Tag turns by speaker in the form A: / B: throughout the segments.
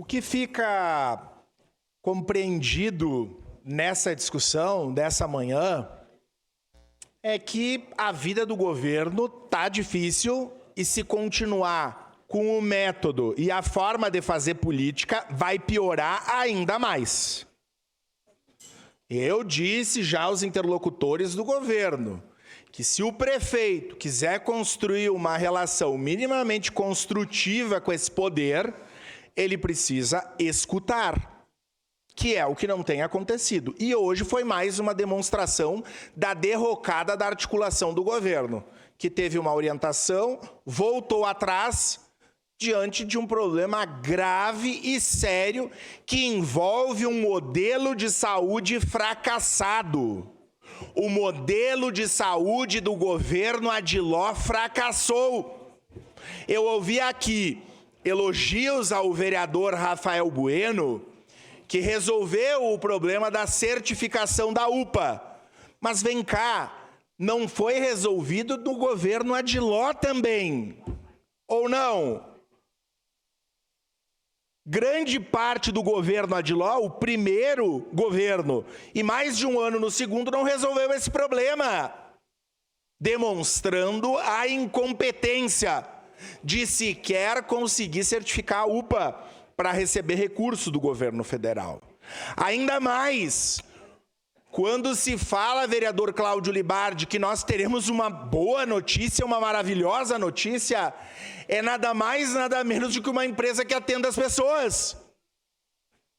A: que fica compreendido nessa discussão dessa manhã é que a vida do governo tá difícil e se continuar com o método e a forma de fazer política vai piorar ainda mais. Eu disse já aos interlocutores do governo que se o prefeito quiser construir uma relação minimamente construtiva com esse poder, ele precisa escutar, que é o que não tem acontecido. E hoje foi mais uma demonstração da derrocada da articulação do governo, que teve uma orientação, voltou atrás diante de um problema grave e sério que envolve um modelo de saúde fracassado. O modelo de saúde do governo Adiló fracassou. Eu ouvi aqui elogios ao vereador Rafael Bueno, que resolveu o problema da certificação da UPA. Mas vem cá, não foi resolvido no governo Adiló também, ou não? Grande parte do governo Adiló, o primeiro governo, e mais de um ano no segundo, não resolveu esse problema, demonstrando a incompetência de sequer conseguir certificar a UPA para receber recurso do governo federal. Ainda mais, quando se fala, vereador Cláudio Libardi, que nós teremos uma boa notícia, uma maravilhosa notícia, é nada mais, nada menos do que uma empresa que atenda as pessoas.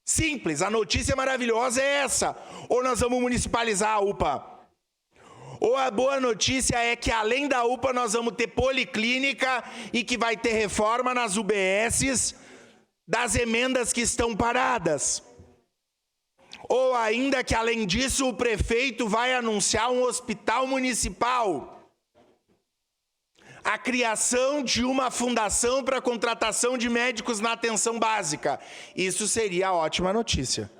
A: Simples, a notícia maravilhosa é essa. Ou nós vamos municipalizar a UPA. Ou a boa notícia é que além da UPA nós vamos ter policlínica e que vai ter reforma nas UBSs das emendas que estão paradas. Ou ainda que, além disso, o prefeito vai anunciar um hospital municipal. A criação de uma fundação para a contratação de médicos na atenção básica. Isso seria ótima notícia.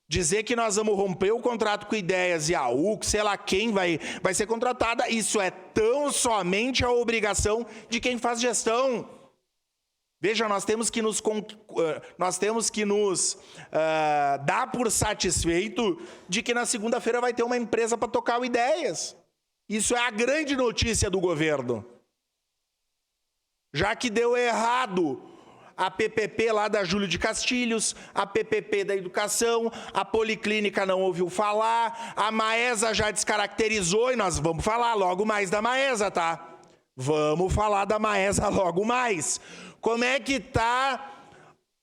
A: Dizer que nós vamos romper o contrato com Ideias e a UC, sei lá quem vai ser contratada, isso é tão somente a obrigação de quem faz gestão. Veja, nós temos que nos dar por satisfeito de que na segunda-feira vai ter uma empresa para tocar o Ideias. Isso é a grande notícia do governo. Já que deu errado a PPP lá da Júlio de Castilhos, a PPP da Educação, a Policlínica não ouviu falar, a Maesa já descaracterizou e nós vamos falar logo mais da Maesa, tá? Vamos falar da Maesa logo mais. Como é que está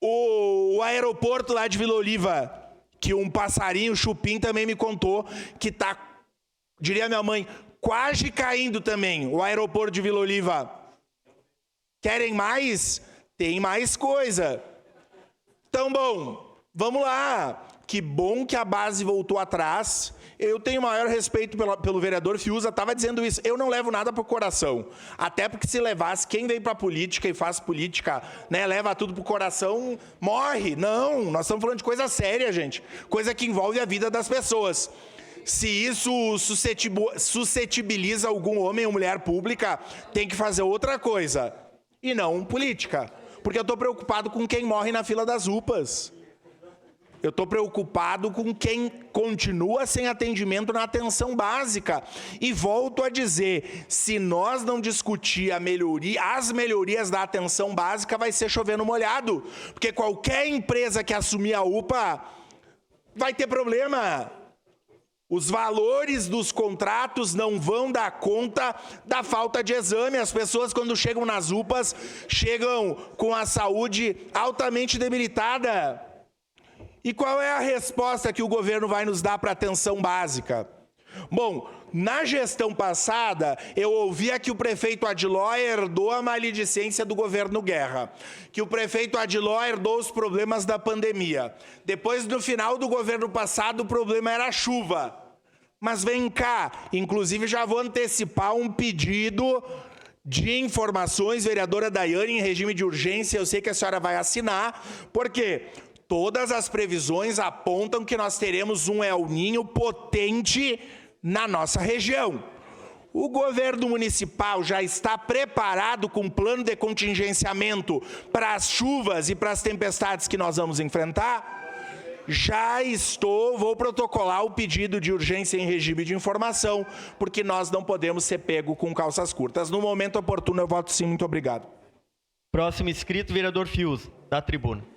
A: o aeroporto lá de Vila Oliva? Que um passarinho, chupim, também me contou que está, diria minha mãe, quase caindo também, o aeroporto de Vila Oliva. Querem mais? Tem mais coisa. Então, bom, vamos lá. Que bom que a base voltou atrás. Eu tenho maior respeito pelo vereador Fiuza, estava dizendo isso. Eu não levo nada para o coração. Até porque se levasse, quem vem para a política e faz política, né, leva tudo para o coração, morre. Não, nós estamos falando de coisa séria, gente. Coisa que envolve a vida das pessoas. Se isso suscetibiliza algum homem ou mulher pública, tem que fazer outra coisa. E não política. Porque eu estou preocupado com quem morre na fila das UPAs. Eu estou preocupado com quem continua sem atendimento na atenção básica. E volto a dizer, se nós não discutir as melhorias da atenção básica, vai ser chover no molhado. Porque qualquer empresa que assumir a UPA vai ter problema. Os valores dos contratos não vão dar conta da falta de exame. As pessoas, quando chegam nas UPAs, chegam com a saúde altamente debilitada. E qual é a resposta que o governo vai nos dar para a atenção básica? Bom, na gestão passada, eu ouvia que o prefeito Adiló herdou a maledicência do governo Guerra, que o prefeito Adiló herdou os problemas da pandemia. Depois, no final do governo passado, o problema era a chuva. Mas vem cá, inclusive já vou antecipar um pedido de informações, vereadora Daiane, em regime de urgência, eu sei que a senhora vai assinar, porque todas as previsões apontam que nós teremos um El Niño potente na nossa região. O governo municipal já está preparado com um plano de contingenciamento para as chuvas e para as tempestades que nós vamos enfrentar? Vou protocolar o pedido de urgência em regime de informação, porque nós não podemos ser pego com calças curtas. No momento oportuno, eu voto sim. Muito obrigado.
B: Próximo inscrito, vereador Fius, da tribuna.